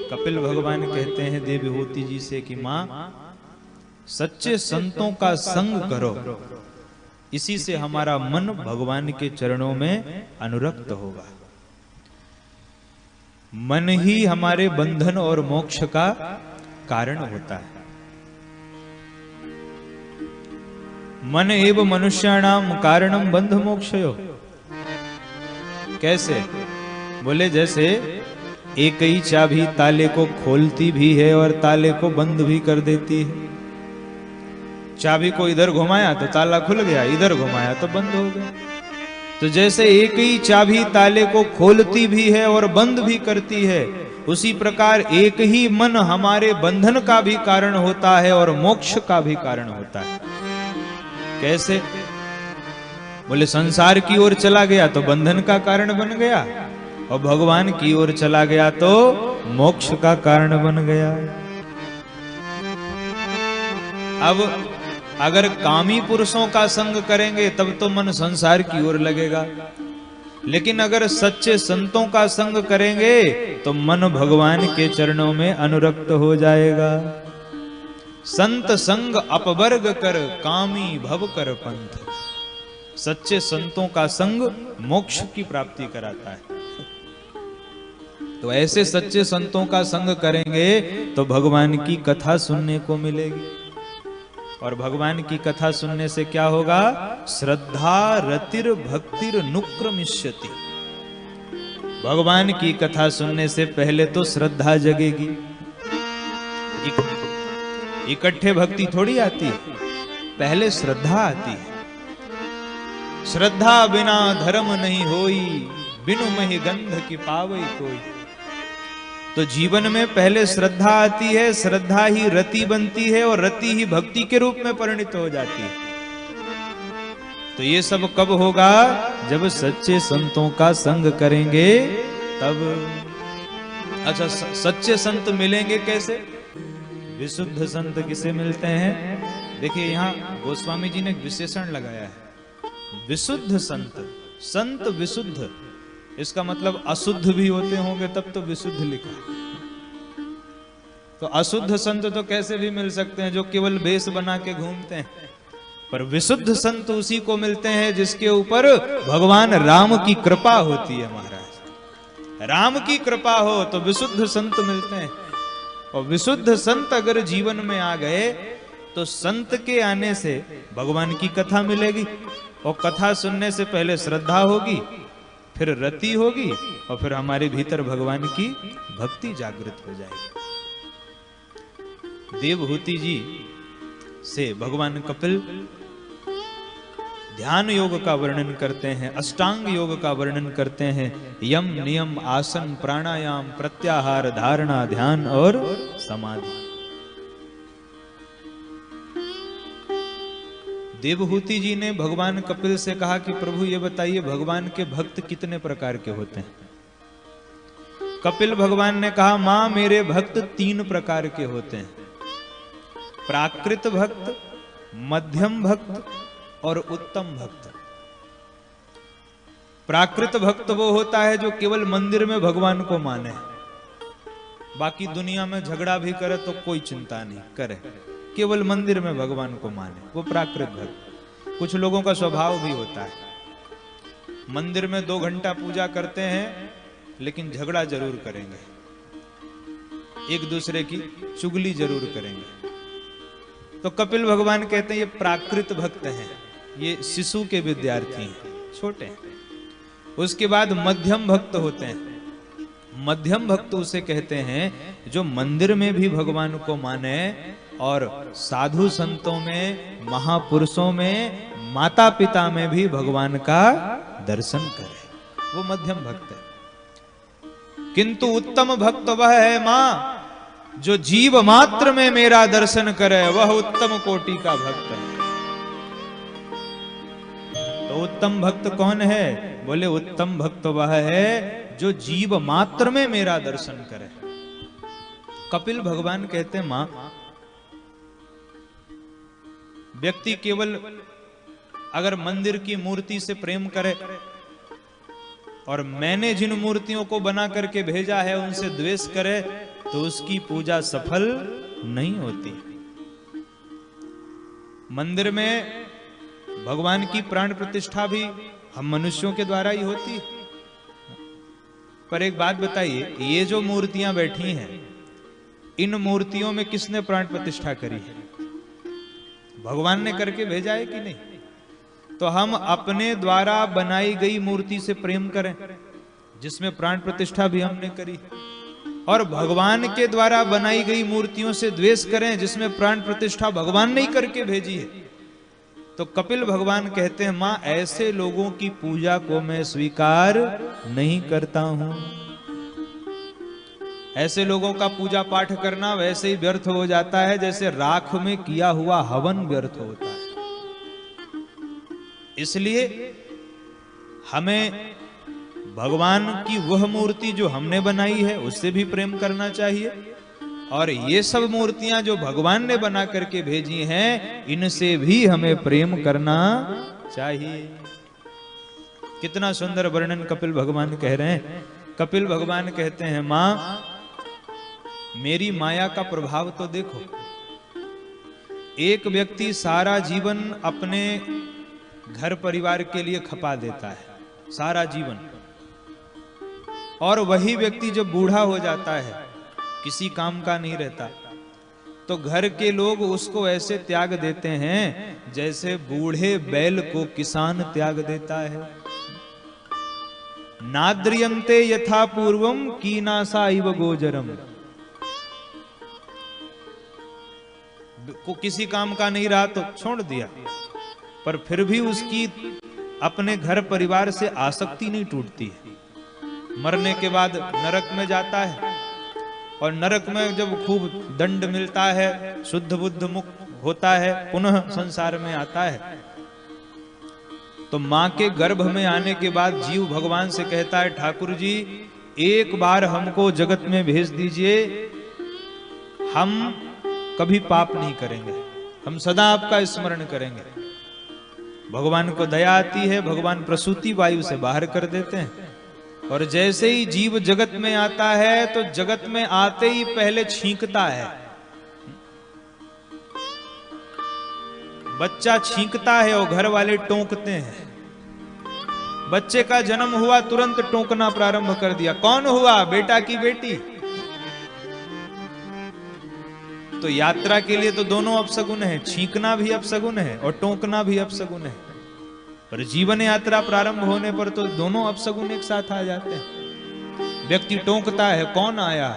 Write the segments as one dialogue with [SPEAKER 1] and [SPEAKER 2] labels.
[SPEAKER 1] कपिल भगवान कहते हैं देवहूति जी से कि मां, सच्चे संतों का संग करो, इसी से हमारा मन भगवान के चरणों में अनुरक्त होगा। मन ही हमारे बंधन और मोक्ष का कारण होता है। मन एव मनुष्याणाम कारणम बंध मोक्षयो। कैसे? बोले जैसे एक ही चाबी ताले को खोलती भी है और ताले को बंद भी कर देती है। चाबी को इधर घुमाया तो ताला खुल गया, इधर घुमाया तो बंद हो गया। तो जैसे एक ही चाबी ताले को खोलती भी है और बंद भी करती है, उसी प्रकार एक ही मन हमारे बंधन का भी कारण होता है और मोक्ष का भी कारण होता है। कैसे? बोले संसार की ओर चला गया तो बंधन का कारण बन गया, और भगवान की ओर चला गया तो मोक्ष का कारण बन गया। अब अगर कामी पुरुषों का संग करेंगे तब तो मन संसार की ओर लगेगा, लेकिन अगर सच्चे संतों का संग करेंगे तो मन भगवान के चरणों में अनुरक्त हो जाएगा। संत संग अपवर्ग कर कामी भव कर पंथ। सच्चे संतों का संग मोक्ष की प्राप्ति कराता है। तो ऐसे सच्चे संतों का संग करेंगे तो भगवान की कथा सुनने को मिलेगी, और भगवान की कथा सुनने से क्या होगा? श्रद्धा रतिर भक्तिर नुक्रमिष्यति। भगवान की कथा सुनने से पहले तो श्रद्धा जगेगी। इकट्ठे भक्ति थोड़ी आती है, पहले श्रद्धा आती है। श्रद्धा बिना धर्म नहीं होई, बिनु महि गंध की पावई कोई। तो जीवन में पहले श्रद्धा आती है, श्रद्धा ही रति बनती है, और रति ही भक्ति के रूप में परिणित हो जाती है। तो ये सब कब होगा? जब सच्चे संतों का संग करेंगे तब। अच्छा, सच्चे संत मिलेंगे कैसे? विशुद्ध संत किसे मिलते हैं? देखिए यहां गोस्वामी जी ने एक विशेषण लगाया है, विशुद्ध संत। संत विशुद्ध, इसका मतलब अशुद्ध भी होते होंगे तब तो विशुद्ध लिखा। तो अशुद्ध संत तो कैसे भी मिल सकते हैं जो केवल वेश बना के घूमते हैं, पर विशुद्ध संत उसी को मिलते हैं जिसके ऊपर भगवान राम की कृपा होती है। महाराज, राम की कृपा हो तो विशुद्ध संत मिलते हैं। और विशुद्ध संत अगर जीवन में आ गए तो संत के आने से भगवान की कथा मिलेगी, और कथा सुनने से पहले श्रद्धा होगी, फिर रति होगी, और फिर हमारे भीतर भगवान की भक्ति जागृत हो जाएगी। देवहूति जी से भगवान कपिल ध्यान योग का वर्णन करते हैं, अष्टांग योग का वर्णन करते हैं। यम नियम आसन प्राणायाम प्रत्याहार धारणा ध्यान और समाधि। देवहूति जी ने भगवान कपिल से कहा कि प्रभु ये बताइए भगवान के भक्त कितने प्रकार के होते हैं? कपिल भगवान ने कहा, मां मेरे भक्त 3 प्रकार के होते हैं, प्राकृत भक्त, मध्यम भक्त और उत्तम भक्त। प्राकृत भक्त वो होता है जो केवल मंदिर में भगवान को माने, बाकी दुनिया में झगड़ा भी करे तो कोई चिंता नहीं करे, केवल मंदिर में भगवान को माने, वो प्राकृत भक्त। कुछ लोगों का स्वभाव भी होता है, मंदिर में 2 घंटा पूजा करते हैं लेकिन झगड़ा जरूर करेंगे, एक दूसरे की चुगली जरूर करेंगे। तो कपिल भगवान कहते हैं ये प्राकृत भक्त हैं, ये शिशु के विद्यार्थी हैं, छोटे हैं। उसके बाद मध्यम भक्त होते हैं। मध्यम भक्त उसे कहते हैं जो मंदिर में भी भगवान को माने और साधु संतों में, महापुरुषों में, माता पिता में भी भगवान का दर्शन करे, वो मध्यम भक्त है। किंतु उत्तम भक्त वह है मां जो जीव मात्र में मेरा दर्शन करे, वह उत्तम कोटि का भक्त है। तो उत्तम भक्त कौन है? बोले उत्तम भक्त वह है जो जीव मात्र में मेरा दर्शन करे। कपिल भगवान कहते हैं मां, व्यक्ति केवल अगर मंदिर की मूर्ति से प्रेम करे और मैंने जिन मूर्तियों को बना करके भेजा है उनसे द्वेष करे तो उसकी पूजा सफल नहीं होती। मंदिर में भगवान की प्राण प्रतिष्ठा भी हम मनुष्यों के द्वारा ही होती है। पर एक बात बताइए, ये जो मूर्तियां बैठी हैं, इन मूर्तियों में किसने प्राण प्रतिष्ठा करी है? भगवान ने करके भेजा है कि नहीं? तो हम अपने द्वारा बनाई गई मूर्ति से प्रेम करें जिसमें प्राण प्रतिष्ठा भी हमने करी, और भगवान के द्वारा बनाई गई मूर्तियों से द्वेष करें जिसमें प्राण प्रतिष्ठा भगवान ने ही करके भेजी है। तो कपिल भगवान कहते हैं, मां ऐसे लोगों की पूजा को मैं स्वीकार नहीं करता हूं। ऐसे लोगों का पूजा पाठ करना वैसे ही व्यर्थ हो जाता है जैसे राख में किया हुआ हवन व्यर्थ होता है। इसलिए हमें भगवान की वह मूर्ति जो हमने बनाई है उससे भी प्रेम करना चाहिए, और ये सब मूर्तियां जो भगवान ने बना करके भेजी हैं इनसे भी हमें प्रेम करना चाहिए। कितना सुंदर वर्णन कपिल भगवान कह रहे हैं। कपिल भगवान कहते हैं, मां मेरी माया का प्रभाव तो देखो। एक व्यक्ति सारा जीवन अपने घर परिवार के लिए खपा देता है, सारा जीवन, और वही व्यक्ति जब बूढ़ा हो जाता है, किसी काम का नहीं रहता, तो घर के लोग उसको ऐसे त्याग देते हैं जैसे बूढ़े बैल को किसान त्याग देता है। नाद्रियंते यथा पूर्वम कीनासा इव गोजरम। को किसी काम का नहीं रहा तो छोड़ दिया, पर फिर भी उसकी अपने घर परिवार से आसक्ति नहीं टूटती है। मरने के बाद नरक में जाता है, और नरक में जब खूब दंड मिलता है, शुद्ध बुद्ध मुक्त होता है, पुनः संसार में आता है। तो मां के गर्भ में आने के बाद जीव भगवान से कहता है, ठाकुर जी एक बार हमको जगत में भेज दीजिए, हम कभी पाप नहीं करेंगे, हम सदा आपका स्मरण करेंगे। भगवान को दया आती है, भगवान प्रसूति वायु से बाहर कर देते हैं, और जैसे ही जीव जगत में आता है तो जगत में आते ही पहले छींकता है। बच्चा छींकता है और घर वाले टोंकते हैं। बच्चे का जन्म हुआ, तुरंत टोंकना प्रारंभ कर दिया। कौन हुआ? बेटा की बेटी। तो यात्रा के लिए तो दोनों अपशगुन है, छींकना भी अपशगुन है और टोंकना भी अपशगुन है। पर जीवन यात्रा प्रारंभ होने पर तो दोनों अपशगुन एक साथ आ जाते हैं। व्यक्ति टोंकता है, कौन आया?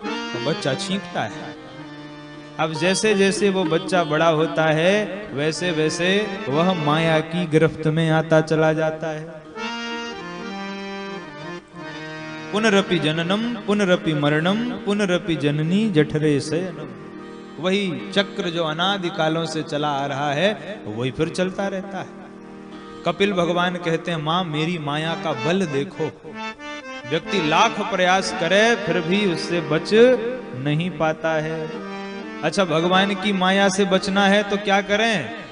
[SPEAKER 1] तो बच्चा छींकता है। अब जैसे जैसे वो बच्चा बड़ा होता है वैसे वैसे वह माया की गिरफ्त में आता चला जाता है। पुनरपि जननम पुनरपि मरणम पुनरपि जननी जठरे शयनम। वही चक्र जो अनादि कालों से चला आ रहा है वही फिर चलता रहता है। कपिल भगवान कहते हैं, मां मेरी माया का बल देखो। व्यक्ति लाख प्रयास करे फिर भी उससे बच नहीं पाता है। अच्छा, भगवान की माया से बचना है तो क्या करें?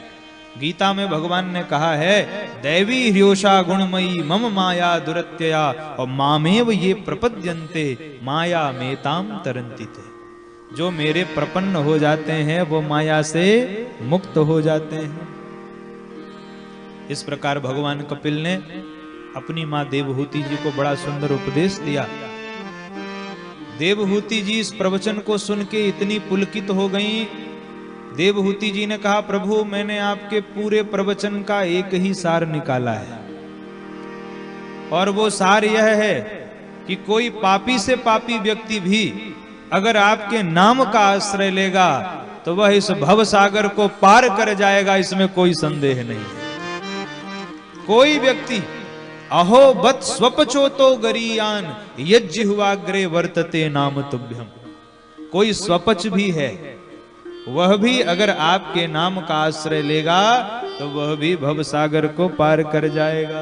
[SPEAKER 1] गीता में भगवान ने कहा है, दैवी ह्योषा गुणमयी मम माया दुरत्यया और मामेव ये प्रपद्यन्ते माया मेताम तरन्ति ते। जो मेरे प्रपन्न हो जाते हैं वो माया से मुक्त हो जाते हैं। इस प्रकार भगवान कपिल ने अपनी मां देवहूति जी को बड़ा सुंदर उपदेश दिया। देवहूति जी इस प्रवचन को सुन के इतनी पुलकित हो गईं। देवहूति जी ने कहा, प्रभु मैंने आपके पूरे प्रवचन का एक ही सार निकाला है, और वो सार यह है कि कोई पापी से पापी व्यक्ति भी अगर आपके नाम का आश्रय लेगा तो वह इस भव सागर को पार कर जाएगा, इसमें कोई संदेह नहीं है। कोई व्यक्ति अहो बत स्वपचोतो गरीयान यज्जिह्वाग्रे वर्तते नाम तुभ्यम। कोई स्वपच भी है, वह भी अगर आपके नाम का आश्रय लेगा तो वह भी भव सागर को पार कर जाएगा।